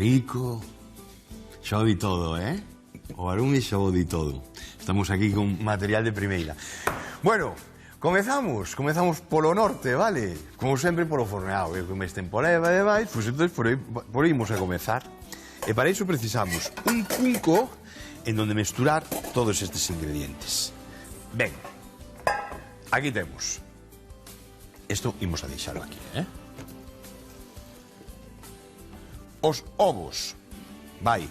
rico. Xa o di todo, O arume xa o di todo. Estamos aquí con material de primeira. Bueno, comezamos polo norte, vale? Como sempre polo forneado, como este temporada e vai, pois entón por aí imos a comezar. E para iso precisamos un cunco en donde mesturar todos estes ingredientes. Ben, aquí temos. Isto imos a deixalo aquí, Os ovos. Vai.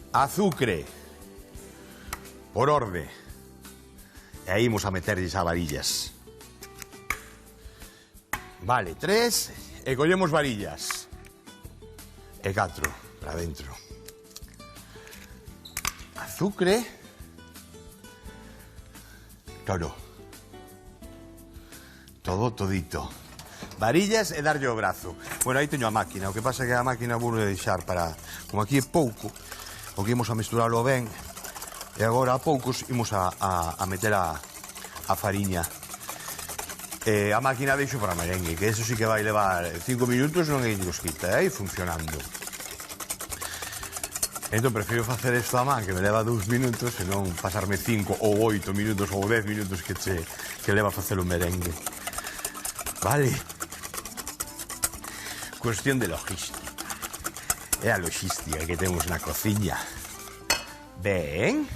Azucre. Por orde. E aí imos a meterlles a varillas. Vale, 3. E collemos varillas. E 4 para dentro. Azucre. Todo. Todo, todito. Varillas e darlle o brazo. Bueno, aí teño a máquina. O que pasa é que a máquina vou deixar para... Como aquí é pouco, o que imos a mesturarlo ben, e agora a poucos imos a meter a fariña. A máquina deixo para merengue, que eso sí que vai levar 5 minutos, non é ñosquita, funcionando. Entón, prefiro facer isto a man, que me leva 2 minutos, e non pasarme 5 ou 8 minutos ou 10 minutos que leva a facer o merengue. Vale. Cuestión de logística. É a logística que temos na cociña. Ben.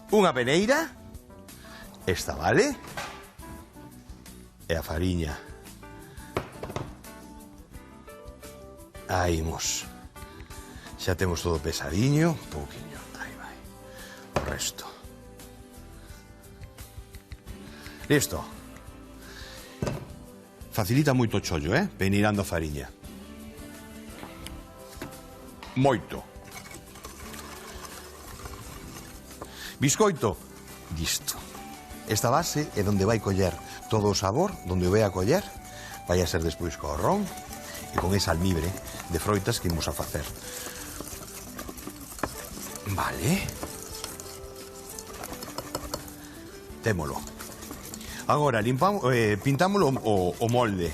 Unha peneira. Esta, vale? E a fariña. Aí imos. Xa temos todo pesadiño. Un pouquiño. Aí vai. O resto. Listo. Facilita moito o chollo, peneirando a fariña. Moito. Biscoito. Listo. Esta base é onde vai coller todo o sabor, onde vai a coller, vai a ser despois co ron e con esa almibre de froitas que imos a facer. Vale. Témolo. Agora, pintámoslo o molde.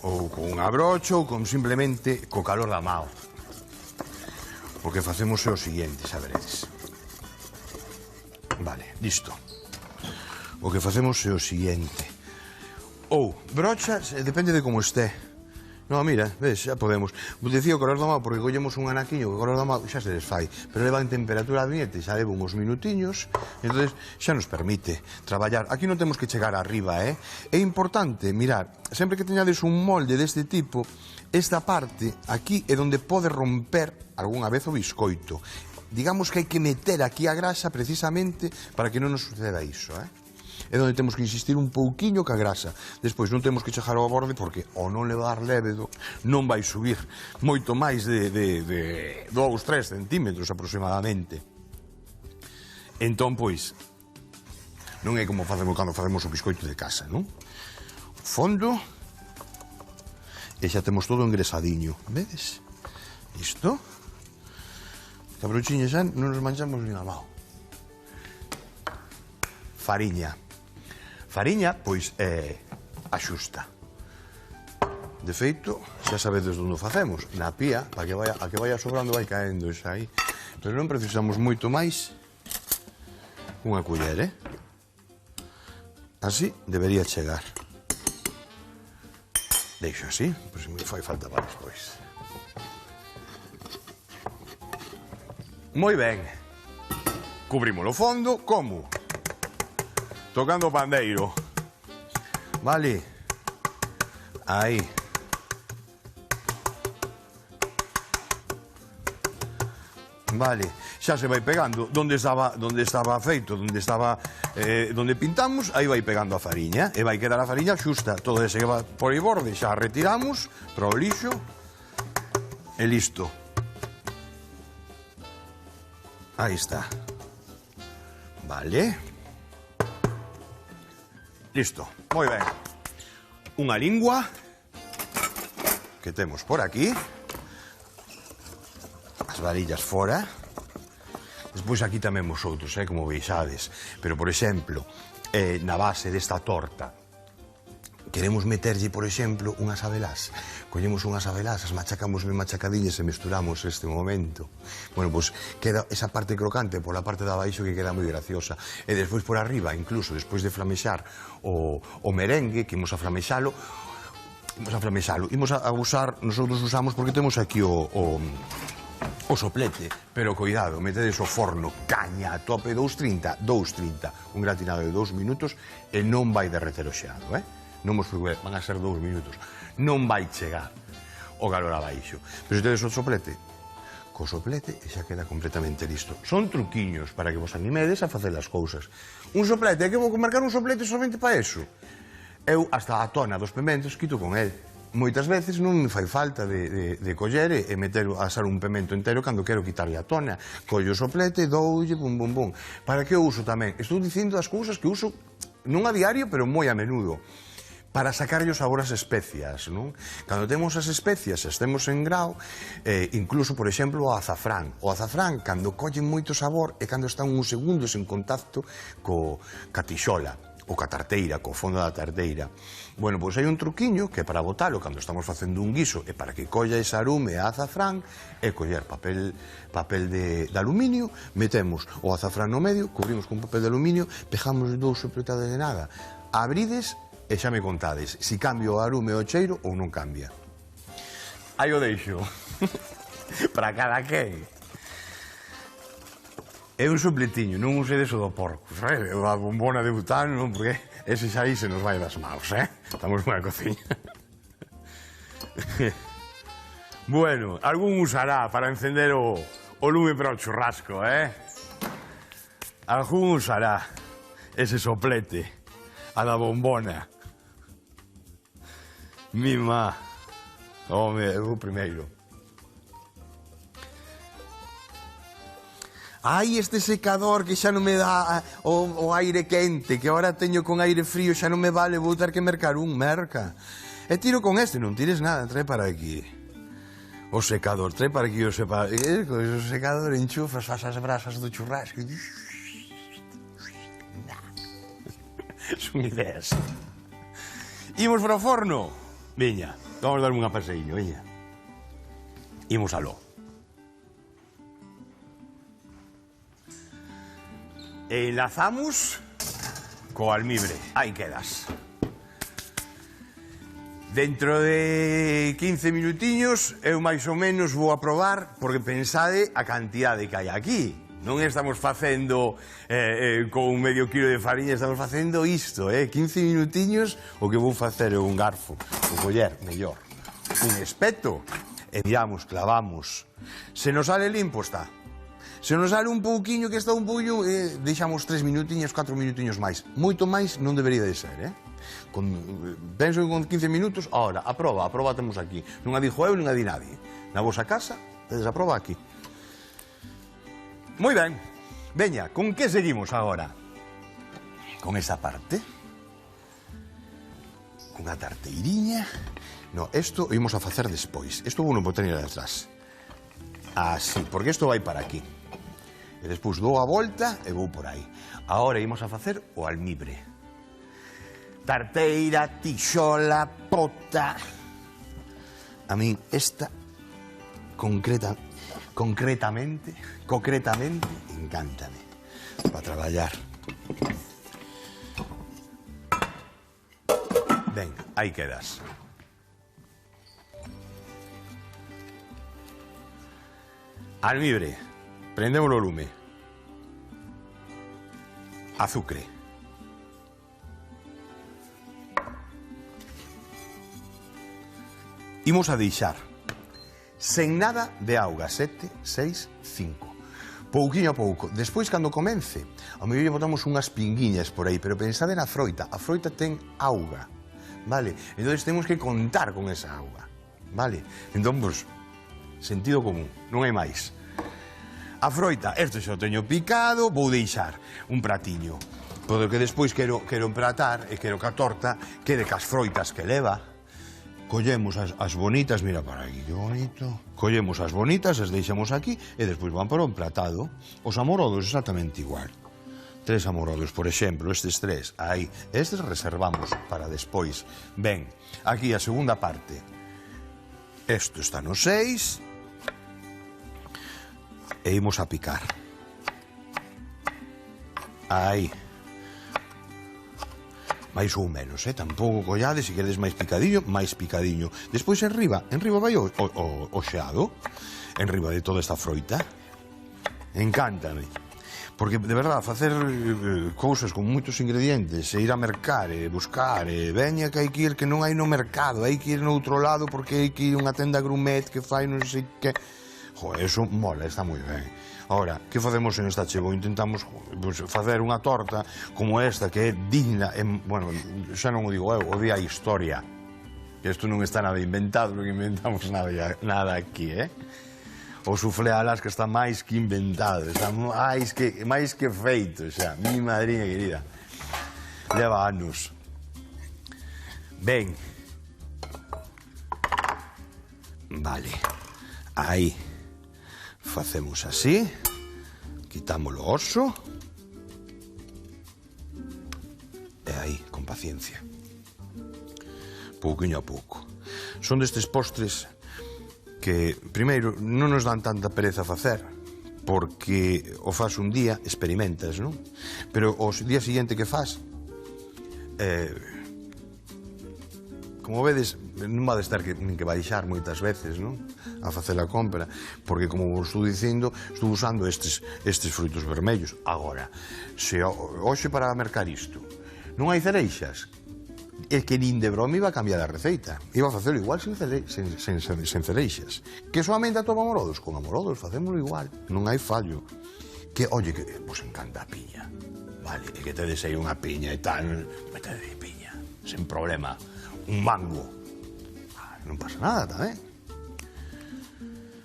Ou con unha brocha, ou con simplemente co calor da mao. O que facemos é o seguinte, xa veredes. Vale, listo. O que facemos é o seguinte. Ou brocha, depende de como este. No, mira, ves, xa podemos. Decía o calor da mao porque collemos un anaquiño que o calor da mao xa se desfai, pero leva en temperatura ambiente, xa leva uns minutiños, entonces xa nos permite traballar. Aquí non temos que chegar arriba, É importante mirar, sempre que teñades un molde deste tipo, esta parte aquí é onde pode romper algunha vez o biscoito. Digamos que hai que meter aquí a grasa precisamente para que non nos suceda iso, É onde temos que insistir un pouquiño ca grasa. Despois non temos que chegar ao borde porque ao non levar lévedo non vai subir moito máis de 2-3 centímetros aproximadamente. Entón, pois, non é como facemos cando facemos o biscoito de casa, non? Fondo e xa temos todo engresadiño, vedes? Isto. Cabruchiña xa non nos manchamos nin a mao. Fariña. Fariña, pois, axusta. De feito, xa sabedes onde o facemos. Na pía, a que vaya sobrando vai caendo xa aí. Pero non precisamos moito máis. Unha culler, Así debería chegar. Deixo así, pois me fai falta para despois. Moi ben. Cubrimos o fondo, como? Tocando o pandeiro. Vale. Aí. Vale. Xa se vai pegando. Donde estaba feito, donde pintamos, aí vai pegando a fariña. E vai quedar a fariña xusta. Todo ese que va por aí borde xa retiramos para o lixo. E listo. Aí está. Vale. Listo, moi ben. Unha lingua que temos por aquí. As varillas fora. Despois aquí tamén vos outros, como veixades. Pero, por exemplo, na base desta torta queremos meterlle, por exemplo, unhas abelás. Collemos unhas abelás, as machacamos ben machacadillas e mesturamos este momento. Bueno, pois queda esa parte crocante pola parte de abaixo que queda moi graciosa. E despois por arriba, incluso despois de flamexar o merengue, que imos a flamexalo, imos a usar, nosotros usamos porque temos aquí o soplete, pero cuidado, metedes o forno caña a tope 230, un gratinado de 2 minutos e non vai derreter o xeado, non vos preocupes, van a ser 2 minutos, non vai chegar o calor abaixo. Pero se tedes o soplete, co soplete xa queda completamente listo. Son truquiños para que vos animedes a facer as cousas. Un soplete, é que vou marcar un soplete somente para eso. Eu, hasta a tona dos pementos, quito con el. Moitas veces non me fai falta de coller e meter a asar un pemento entero cando quero quitarlle a tona. Collo o soplete, doulle, bum, bum, bum. Para que eu uso tamén? Estou dicindo as cousas que uso non a diario, pero moi a menudo. Para sacarlle o sabor ás especias, non? Cando temos as especias, estemos en grao, incluso, por exemplo, o azafrán. O azafrán, cando colle moito sabor, é cando están uns segundos en contacto ca tixola, ou ca tarteira, co fondo da tarteira. Bueno, pois hai un truquiño que para botalo cando estamos facendo un guiso e para que colla ese arume a azafrán é coller papel de aluminio, metemos o azafrán no medio, cubrimos con papel de aluminio, pejamos 2 sopletadas de nada, abrides e xa me contades si cambia o arume o cheiro ou non cambia. Aí o deixo. Para cada quen. É un sopletiño, non usedes o do porco, sabe? A bombona de butano, non? Porque ese xa aí se nos vai das maus, Estamos nunha cociña. Bueno, algún usará para encender o lume para o churrasco, Algún usará ese soplete, a da bombona. Mima. Home, eu primeiro. Ai, este secador que xa non me dá o aire quente, que agora teño con aire frío, xa non me vale, vou ter que mercar un, merca. E tiro con este, non tires nada, trae para aquí. O secador, trae para aquí o secador. O secador enchufas, fas as brasas do churrasco. Son ideas. Imos para o forno. Veña, vamos dar unha paseiño, veña. Imos aló. E enlazamos co almibre. Aí quedas. Dentro de 15 minutiños eu máis ou menos vou a probar, porque pensade a cantidade que hai aquí. Non estamos facendo con medio kilo de fariña, estamos facendo isto, 15 minutiños, o que vou facer é un garfo, o coller, mellor, un espeto, e miramos, clavamos. Se nos sale limpo, está. Se nos sale un pouquiño que está un pouquinho, deixamos 3 minutiños, 4 minutiños máis. Moito máis non debería de ser, penso que con 15 minutos, ahora, a proba temos aquí. Non a dixo eu, non a di nadie. Na vosa casa, tedes a proba aquí. Moi ben. Veña, con que seguimos agora? Con esa parte. Con a tarteiriña. No, isto o imos a facer despois. Isto vou non poter ir atrás. Así, porque isto vai para aquí. E despois dou a volta e vou por aí. Agora imos a facer o almibre. Tarteira, tixola, pota. A min esta concretamente, encántame. Para traballar. Ben, aí quedas. Almibre. Prendemos o lume. Azucre. Imos a deixar sen nada de auga, 7, 6, 5. Pouquiño a pouco. Despois, cando comence, ao mellor botamos unhas pinguiñas por aí, pero pensade na froita. A froita ten auga, vale? Entón temos que contar con esa auga, vale? Entón, pois, sentido común, non hai máis. A froita, isto xa o teño picado, vou deixar un pratiño. Porque despois quero empratar e quero que a torta quede cas froitas que leva. Collemos as bonitas, mira para aquí, que bonito. Collemos as bonitas, as deixamos aquí e despois van para o empratado. Os amorodos exactamente igual. 3 amorodos, por exemplo, estes 3, aí. Estes reservamos para despois. Ben, aquí a segunda parte. Isto está no 6. E imos a picar. Aí. máis ou menos, tampouco collades, se queredes máis picadiño. Despois enriba vai o xeado, enriba de toda esta froita. Encántame. Porque, de verdad, facer cousas con moitos ingredientes, e ir a mercar, e buscar, e veña que hai que ir que non hai no mercado, hai que ir no outro lado porque hai que ir a unha tenda grumet que fai non sei que... Joder, eso mola, está moi ben. Ahora, que facemos en esta chego? Intentamos facer unha torta como esta, que é digna, bueno, xa non o digo eu, o di a historia. Isto non está nada inventado, non inventamos nada aquí, O soufflé alas que está máis que inventado, está máis que feito xa, mi madriña querida. Leva anos. Ben. Vale. Aí. Facemos así. Quitamos o oso. E aí, con paciencia. Pouquiño a pouco. Son destes postres que, primeiro, non nos dan tanta pereza facer, porque o faz un día, experimentas, non? Pero o día siguiente que faz, como vedes, non vades ter nin que baixar moitas veces, non? A facer a compra, porque, como vos estou dicindo, estou usando estes frutos vermellos. Agora, se hoxe para mercar isto non hai cereixas, é que nin de broma iba a cambiar a receita. Iba a facelo igual sen cereixas. Que soamente atopa amorodos? Con amorodos facémoslo igual. Non hai fallo. Que, oye, que vos encanta a piña. Vale, e que tedes aí unha piña e tal. Metede piña, sen problema. Un mango. Non pasa nada tamén.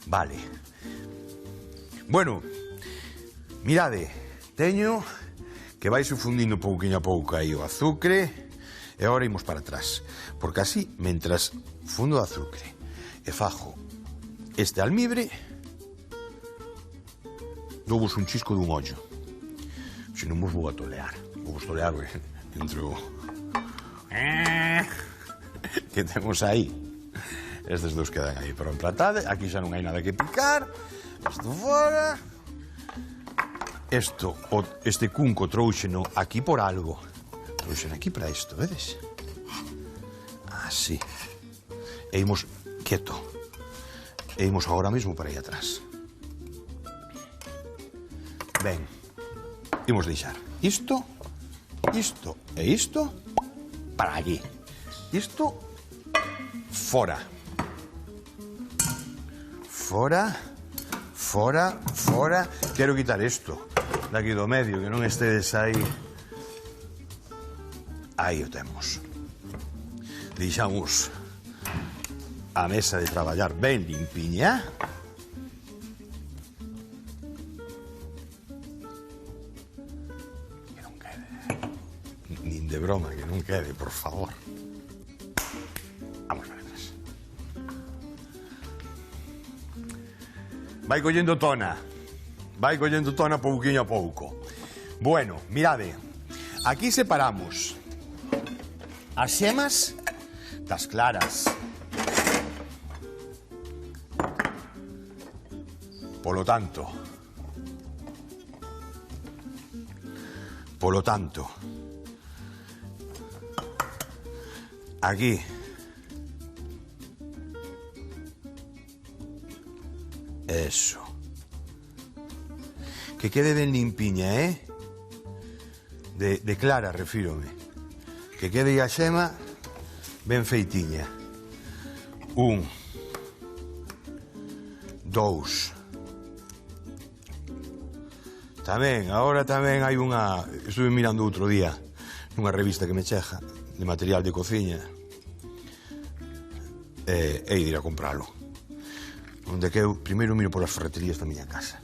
Vale. Bueno, mirade, teño que vais fundindo pouquiño a pouco aí o azucre. E agora imos para atrás, porque así, mentras fundo o azucre e fajo este almibre, douvos un chisco dun ollo. Se non vos vou a tolear. Vou vos tolear, entre o... que temos aí. Estes dos quedan aí para emplatade. Aquí xa non hai nada que picar. Isto fora. Este cunco trouxeno aquí por algo. Trouxen aquí para isto, vedes? Así. E imos quieto. E imos agora mesmo para aí atrás. Ben. Imos deixar isto e isto para aquí. Isto fora. Fora. Quero quitar isto daqui do medio, que non estedes aí. Aí o temos. Deixamos a mesa de traballar ben limpiña. Que non quede. Nin de broma, que non quede, por favor. Vamos para atrás. Vai collendo tona. Pouquiño a pouco. Bueno, mirade. Aquí separamos as xemas das claras. Polo tanto, aquí eso. Que quede ben limpiña, de clara, refírome. Que quede a xema ben feitiña. 1, 2. Agora tamén hai unha... Estuve mirando outro día nunha revista que me chega de material de cociña. E ir a compralo. Onde que eu primeiro miro polas ferreterías da miña casa.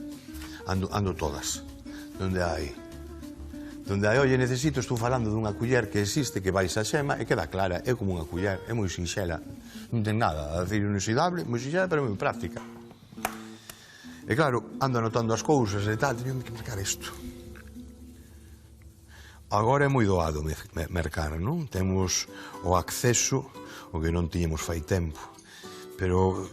Ando todas. Donde hai, oye, necesito, estou falando dunha culler que existe, que vais a xema e queda clara, é como unha culler, é moi sinxela, non ten nada, a decir, inoxidable, moi sinxela, pero moi práctica. E claro, ando anotando as cousas e tal, teño que marcar isto. Agora é moi doado mercar, non? Temos o acceso, o que non tiñemos fai tempo. Pero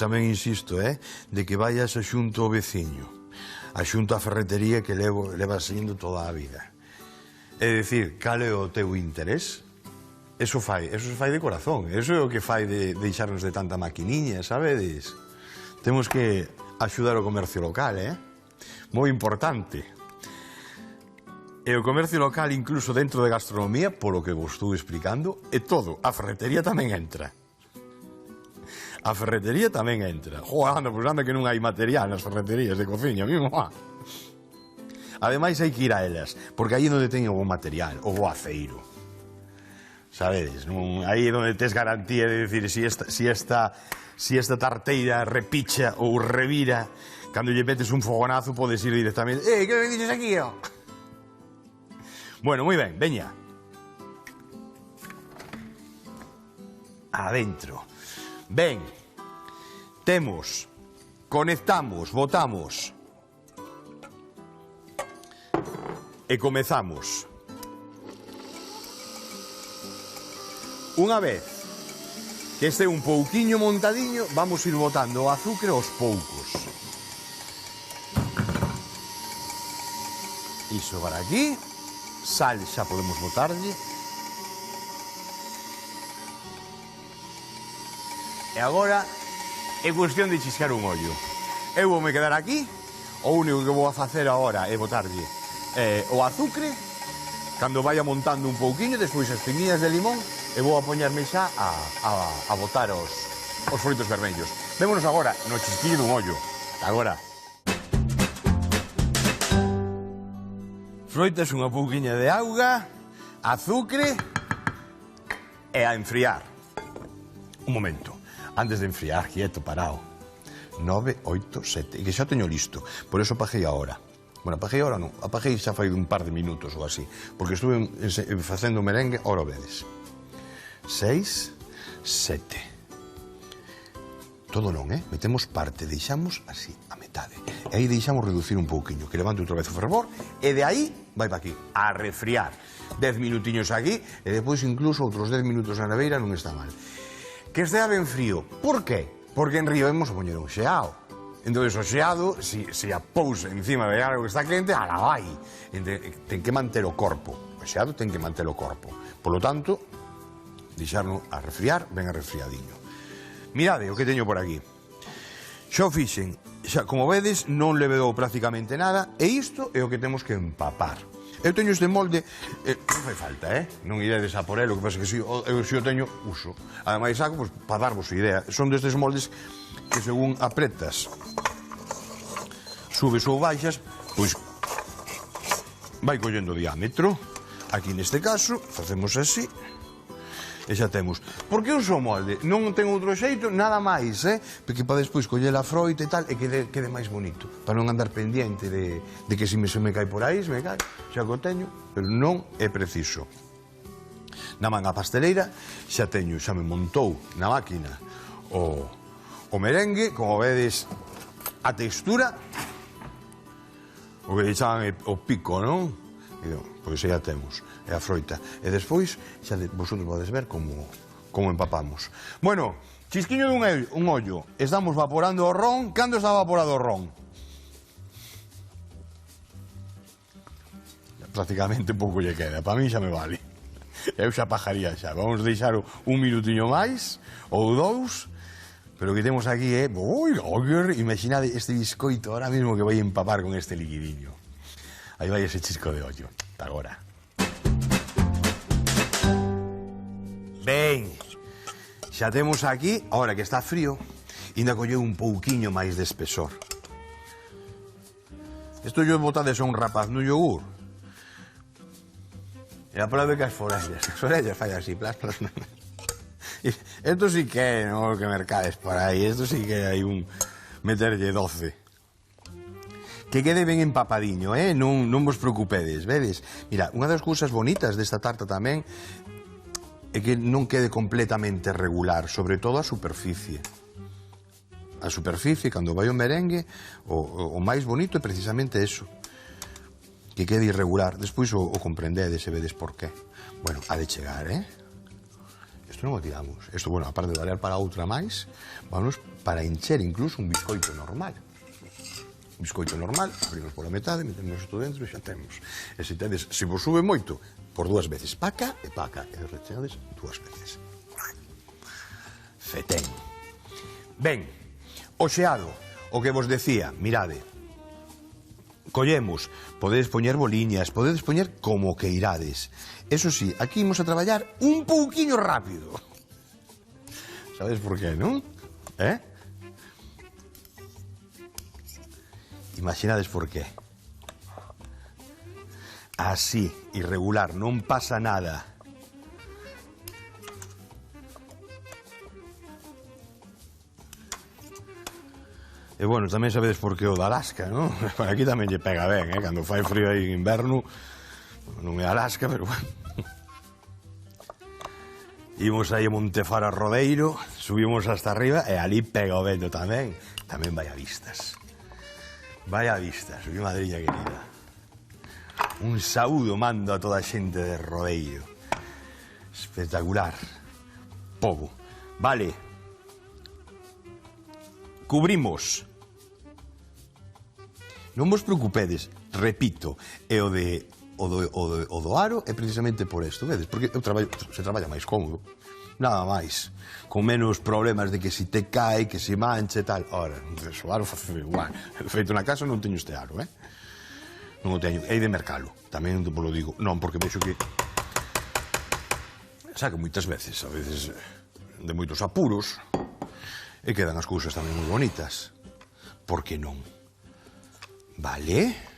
tamén insisto, de que vayas a xunto ao veciño, a xunto á ferretería que leva sendo toda a vida. É dicir, cal é o teu interés? Eso se fai de corazón, eso é o que fai de deixarnos de tanta maquiniña, sabedes? Temos que axudar o comercio local, moi importante. E o comercio local, incluso dentro de gastronomía, polo que vos estou explicando, é todo. A ferretería tamén entra. A ferretería tamén entra. Anda, pois anda que non hai material nas ferreterías de cociña, mismo. Ademais, hai que ir a elas, porque aí é onde teño o bo material, o bo aceiro. Sabedes? Aí é onde tes garantía de decir si esta tarteira repicha ou revira, cando lle metes un fogonazo, podes ir directamente. Que me dices aquí, ó? Bueno, moi ben, veña. Adentro. Ben, temos, conectamos, botamos e comezamos. Unha vez que este un pouquiño montadiño, vamos ir botando o azúcar aos poucos. Iso para aquí. Sal xa podemos botarlle. E agora é cuestión de chiscar un ollo. Eu vou me quedar aquí. O único que vou a facer agora é botarlle o azucre. Cando vaya montando un pouquiño, despois as pinguiñas de limón, e vou a poñerme xa a botar os frutos vermellos. Vémonos agora no chisquillo dun ollo. Agora. Froitas, unha pouquiña de auga, azucre e a enfriar. Un momento, antes de enfriar, quieto, parado. 9, 8, 7, e que xa teño listo, por eso apaguei ahora. Bueno, apaguei ahora non, apaguei xa fai un par de minutos ou así, porque estuve facendo merengue, ahora o vedes. 6, 7. Todo non, metemos parte, deixamos así, a metade. E aí deixamos reducir un pouquiño, que levante outra vez o fervor, e de aí vai para aquí, a refriar. 10 minutiños aquí, e depois incluso outros 10 minutos na neveira non está mal. Que estea ben frío. Por qué? Porque en río vamos a poñer un xeado. Entón, o xeado, se a pousa encima de algo que está quente, ala vai. Ten que manter o corpo. O xeado ten que manter o corpo. Por lo tanto, deixarlo a refriar, ben refriadiño. Mirade o que teño por aquí. Xa o fixen. Xa, como vedes, non le vedou prácticamente nada, e isto é o que temos que empapar. Eu teño este molde, non fai falta, non iredes a por ele, o que pasa que se eu teño, uso. Ademais, saco, pues, para darvos idea, son destes moldes que según apretas, subes ou baixas, pois vai collendo diámetro. Aquí neste caso, facemos así, e xa temos. Por que uso o molde? Non ten outro xeito, nada máis, porque para despois coller a froita e tal, e quede máis bonito, para non andar pendiente de que se me cae por aí, se me cae, xa que o teño, pero non é preciso. Na manga pasteleira xa teño, xa me montou na máquina o merengue, como vedes, a textura, o que deixaban o pico, non? Pois xa temos, é a froita. E despois, xa vosotros podes ver como empapamos. Bueno, chisquiño dun ollo, estamos vaporando o ron. Cando está vaporado o ron? Prácticamente pouco lle queda, para mí xa me vale. Eu xa pajaría xa, vamos deixar un minutiño máis, ou 2, pero o que temos aquí é... Imaginade este biscoito ahora mismo que vai empapar con este liquidiño. Aí vai ese chisco de ollo. Agora. Ben, xa temos aquí, agora que está frío, ainda colleu un pouquiño máis de espesor. Isto yo botades a un rapaz no yogur. E a prova que as orellas fai así, plas. Esto sí que é, non que mercades por aí, esto sí que hai un meterlle 12. Que quede ben empapadiño, non vos preocupedes, vedes? Mira, unha das cousas bonitas desta tarta tamén é que non quede completamente regular, sobre todo a superficie. A superficie, cando vai o merengue, o máis bonito é precisamente eso. que quede irregular. Despois o comprendedes e vedes por qué. Bueno, ha de chegar, Isto non o tiramos. Isto, bueno, aparte de valer para outra máis, vamos para encher incluso un biscoito normal. Un biscoito normal, abrimos pola metade, metemos isto dentro e xa temos. E se tedes, se vos sube moito, por 2 veces, paca, e recheades 2 veces. Fetén. Ben, o xeado, o que vos decía, mirade, collemos, podedes poñer boliñas, podedes poñer como que irades. Eso sí, aquí imos a traballar un pouquiño rápido. Sabes por qué, non? Imaginades por qué. Así, irregular, non pasa nada. E bueno, tamén sabedes por que o da Alaska, non? Para aquí tamén lle pega ben, cando fai frío aí en inverno, non é Alaska, pero bueno. Imos aí a Montefaro Rodeiro, subimos hasta arriba e ali pega o vento tamén. Tamén vai a vistas. Vai a vistas, mi madriña querida. Un saúdo mando a toda a xente de Rodeiro. Espectacular. Pobo. Vale. Cubrimos. Non vos preocupedes, repito, e o do aro é precisamente por isto, vedes? Porque se traballa máis cómodo, nada máis, con menos problemas de que se te cae, que se manche e tal. Ora, o aro face igual. Feito na casa non teño este aro, Non o teño, hei de mercalo, tamén vos lo digo. Non, porque vexo que saca moitas veces, a veces de moitos apuros, e quedan as cousas tamén moi bonitas. Por que non? Vale.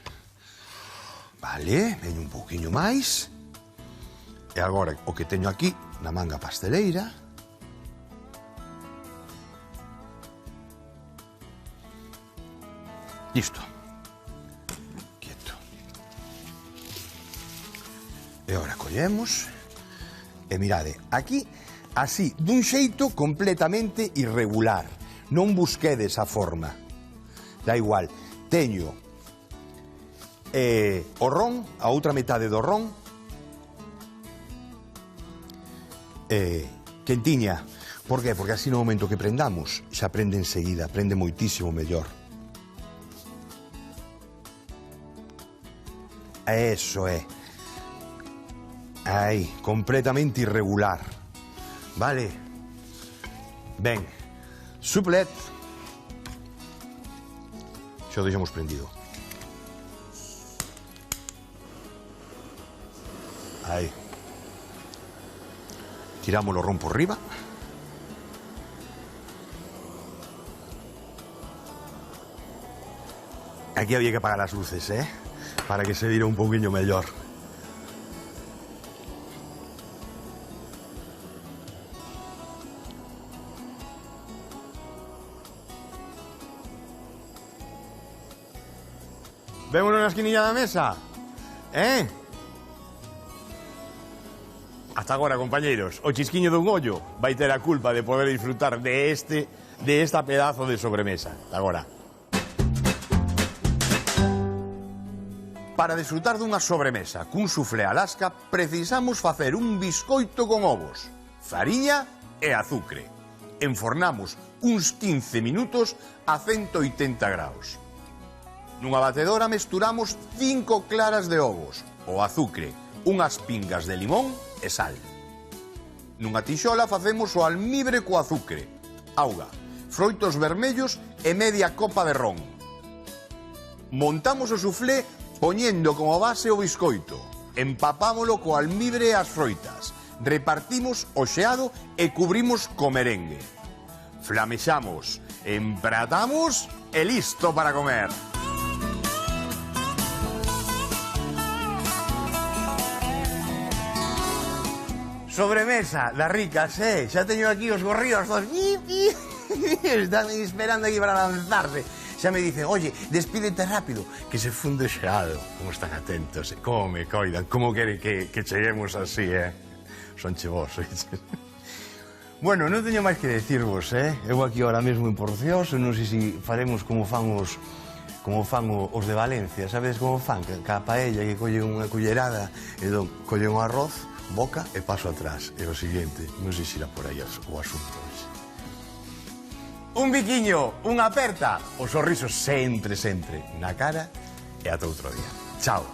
Vale, veño un pouquiño máis. E agora, o que teño aquí, na manga pasteleira. Listo. Quieto. E agora collemos. E mirade, aquí, así, dun xeito completamente irregular. Non busquedes a forma. Da igual, teño o ron, a outra metade do ron, quentiña. Por qué? Porque así no momento que prendamos, xa prende enseguida, prende moitísimo mellor. Eso é. Aí, completamente irregular. Vale? Ben, suplet. Xa o deixamos prendido. Aí. Tiramos o ron por riba. Aquí había que apagar as luces, para que se viera un poquinho mellor. Vémonos na esquinilla da mesa, Hasta agora, compañeiros, o chisquiño dun ollo vai ter a culpa de poder disfrutar de esta pedazo de sobremesa. Agora. Para disfrutar dunha sobremesa cun soufflé Alaska, precisamos facer un biscoito con ovos, fariña e azucre. Enfornamos uns 15 minutos a 180 graus. Nunha batedora mesturamos 5 claras de ovos, o azucre, unhas pingas de limón e sal. Nunha tixola facemos o almibre co azucre, auga, froitos vermellos e media copa de ron. Montamos o soufflé poñendo como base o biscoito, empapámolo co almibre e as froitas, repartimos o xeado e cubrimos co merengue. Flamexamos, empratamos e listo para comer. Sobremesa das ricas, xa teño aquí os gorríos dos. Están esperando aquí para lanzarse. Xa me dicen, oye, despídete rápido, que se funde xeado. Como están atentos, como me coidan, como queren que cheguemos así, Son chevos, Bueno, non teño máis que decirvos, Eu aquí ahora mesmo en Porcioso, non sei se faremos como fan os como fan os de Valencia, sabes como fan? Ca paella que collen unha cullerada e collen o arroz, boca e paso atrás. E o seguinte, non sei se irá por aí o asunto. Un biquiño, unha aperta, o sorriso sempre, sempre na cara e ata outro día. Chao.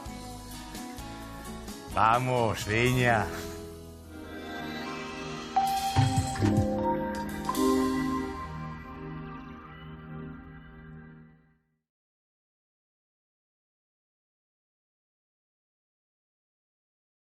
Vamos, veña.